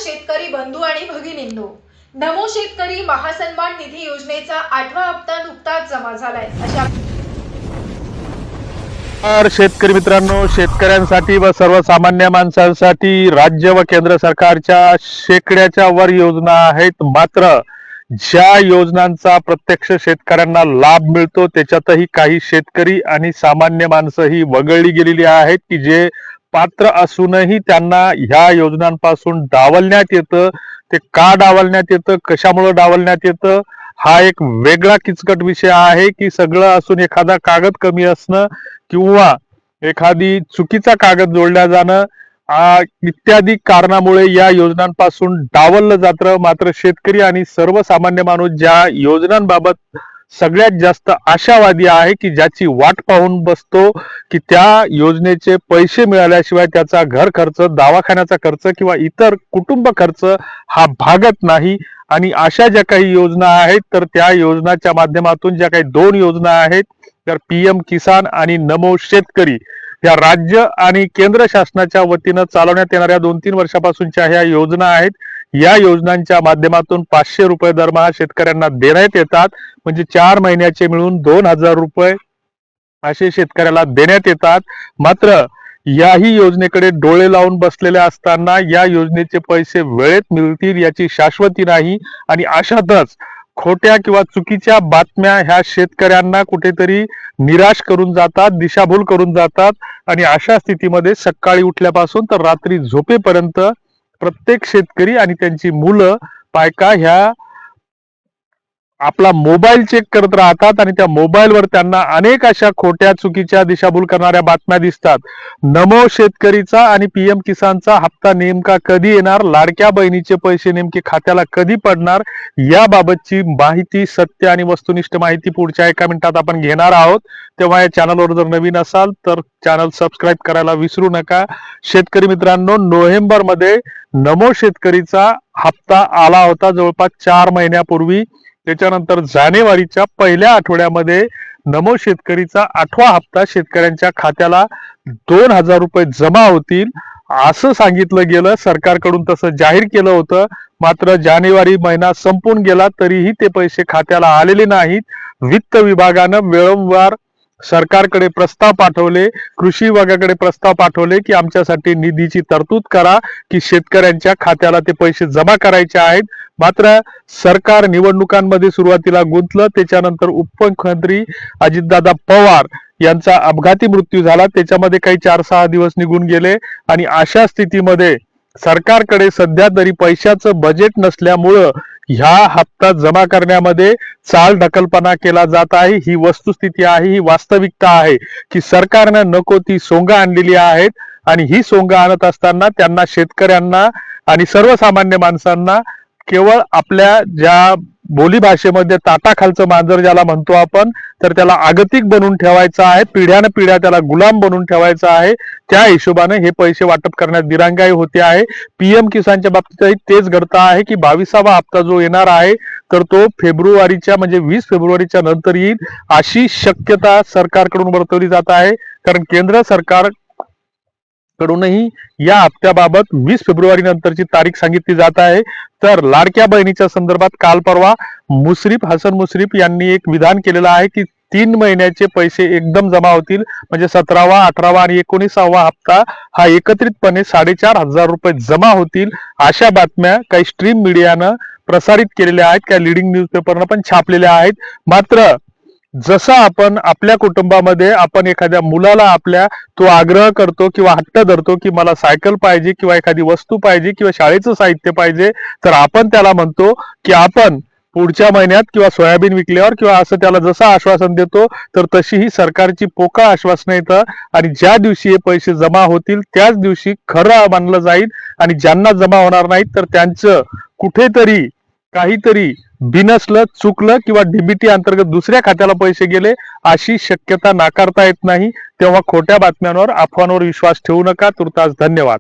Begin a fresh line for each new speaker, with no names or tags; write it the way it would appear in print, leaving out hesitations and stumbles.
शेतकरी बंधू आणि भगिनींनो, नमो शेतकरी महासन्मान निधी योजनेचा 8वा हप्ता नुकताच जमा झालाय.
शेतकरी मित्रांनो, शेतकऱ्यांसाठी व सर्वसामान्य माणसांसाठी राज्य व केंद्र सरकारच्या शेकड्याच्या वर योजना आहेत. मात्र ज्या योजनांचा प्रत्यक्ष शेतकऱ्यांना लाभ मिळतो त्याच्यातही काही शेतकरी आणि सामान्य माणसं ही वगळली गेलेली आहेत की जे पात्र असूनही त्यांना ह्या योजनांपासून डावलण्यात येतं. ते का डावलण्यात येतं, कशामुळे डावलण्यात येतं, हा एक वेगळा किचकट विषय आहे की सगळं असून एखादा कागद कमी असणं किंवा एखादी चुकीचा कागद जोडल्या जाणं इत्यादी कारणामुळे या योजनांपासून डावललं जातं. मात्र शेतकरी आणि सर्वसामान्य माणूस ज्या योजनांबाबत सगळ्यात जास्त आशावादी आहे की ज्याची वाट पाहून बसतो की त्या योजनेचे पैसे मिळाल्याशिवाय त्याचा घर खर्च, दवाखान्याचा खर्च किंवा इतर कुटुंब खर्च हा भागत नाही. आणि अशा ज्या काही योजना आहेत तर त्या योजनाच्या माध्यमातून ज्या काही 2 योजना आहेत तर PM किसान आणि नमो शेतकरी या राज्य आणि केंद्र शासनाच्या वतीनं चालवण्यात येणाऱ्या 2-3 वर्षापासूनच्या ह्या योजना आहेत. या योजनांच्या माध्यमातून 500 रुपये दरमहा शेतकऱ्यांना देण्यात येतात. म्हणजे 4 महिन्याचे मिळून 2000 रुपये असे शेतकऱ्याला देण्यात येतात. मात्र याही योजनेकडे डोळे लावून बसलेले असताना या योजनेचे पैसे वेळेत मिळतील याची शाश्वती नाही. आणि अशातच खोट्या किंवा चुकीच्या बातम्या ह्या शेतकऱ्यांना कुठेतरी निराश करून जातात, दिशाभूल करून जातात. आणि अशा स्थितीमध्ये सकाळी उठल्यापासून तर रात्री झोपेपर्यंत प्रत्येक शेतकरी आणि त्यांची मुलं बायका ह्या आपला मोबाईल चेक करत राहतात आणि त्या मोबाईलवर त्यांना अनेक अशा खोट्या चुकीच्या दिशाभूल करणाऱ्या बातम्या दिसतात. नमो शेतकरीचा आणि PM किसानचा हप्ता नेमका कधी येणार, लाडक्या बहिणीचे पैसे नेमके खात्याला कधी पडणार, याबाबतची माहिती, सत्य आणि वस्तुनिष्ठ माहिती पुढच्या 1 मिनिटात आपण घेणार आहोत. तेव्हा या चॅनलवर जर नवीन असाल तर चॅनल सबस्क्राईब करायला विसरू नका. शेतकरी मित्रांनो, नोव्हेंबर मध्ये नमो शेतकरीचा हप्ता आला होता जवळपास 4 महिन्यापूर्वी. त्याच्यानंतर जानेवारीच्या पहिल्या आठवड्यामध्ये नमो शेतकरीचा 8वा हप्ता शेतकऱ्यांच्या खात्याला 2000 रुपये जमा होतील असं सांगितलं गेलं. सरकारकडून तसं जाहीर केलं होतं. मात्र जानेवारी महिना संपून गेला तरीही ते पैसे खात्याला आलेले नाहीत. वित्त विभागानं वेळोवार सरकारकडे प्रस्ताव पाठवले, कृषी विभागाकडे प्रस्ताव पाठवले की आमच्यासाठी निधीची तरतूद करा की शेतकऱ्यांच्या खात्याला ते पैसे जमा करायचे आहेत. मात्र सरकार निवडणुकांमध्ये सुरुवातीला गुंतलं. त्याच्यानंतर उपमुख्यमंत्री अजितदादा पवार यांचा अपघाती मृत्यू झाला. त्याच्यामध्ये काही 4-6 दिवस निघून गेले आणि अशा स्थितीमध्ये सरकारकडे सध्या तरी पैशाचं बजेट नसल्यामुळं ह्या हप्ता जमा करण्यामध्ये चाल ढकलपणा केला जात आहे. ही वस्तुस्थिती आहे, ही वास्तविकता आहे की सरकारनं नको ती सोंग आणलेली आहेत. आणि ही सोंग आणत असताना त्यांना, शेतकऱ्यांना आणि सर्वसामान्य माणसांना केवळ आपल्या ज्या बोली भाषेमध्ये ताटाखालचं मांजर ज्याला म्हणतो आपण, तर त्याला आगतिक बनवून ठेवायचं आहे, पिढ्यानपिढ्या त्याला गुलाम बनवून ठेवायचं आहे. त्या हिशोबाने हे पैसे वाटप करण्यात दिरंगाई होते आहे. PM किसानच्या बाबतीतही तेच घडतं आहे की 22वा हप्ता जो येणार आहे तर तो फेब्रुवारीच्या म्हणजे 20 फेब्रुवारीच्या नंतर येईल अशी शक्यता सरकारकडून वर्तवली जात आहे. कारण केंद्र सरकार कडूनही या हप्त्याबाबत 20 फेब्रुवारी नंतरची तारीख सांगितली जात आहे. तर लाडक्या बहिणीच्या संदर्भात काल परवा हसन मुश्रीफ यांनी एक विधान केलेलं आहे की 3 महिन्याचे पैसे एकदम जमा होतील. म्हणजे 17वा, 18वा आणि 19वा हप्ता हा एकत्रितपणे 4500 रुपये जमा होतील. अशा बातम्या काही स्ट्रीम मीडियानं प्रसारित केलेल्या आहेत, काही लीडिंग न्यूजपेपरनं पण छापलेल्या आहेत. मात्र जसं आपण आपल्या कुटुंबामध्ये आपण एखाद्या मुलाला आपल्या तो आग्रह करतो किंवा हट्ट धरतो की मला सायकल पाहिजे किंवा एखादी वस्तू पाहिजे किंवा शाळेचं साहित्य पाहिजे, तर आपण त्याला म्हणतो की आपण पुढच्या महिन्यात किंवा सोयाबीन विकल्यावर किंवा असं त्याला जसं आश्वासन देतो तर तशी ही सरकारची पोकळ आश्वासनं येतं. आणि ज्या दिवशी हे पैसे जमा होतील त्याच दिवशी खरं मानलं जाईल. आणि ज्यांना जमा होणार नाहीत तर त्यांचं कुठेतरी काहीतरी बिनसलं, चुकलं किंवा DBT अंतर्गत दुसऱ्या खात्याला पैसे गेले अशी शक्यता नाकारता येत नाही. तेव्हा खोट्या बातम्यांवर, अफवांवर विश्वास ठेवू नका. तुर्तास धन्यवाद.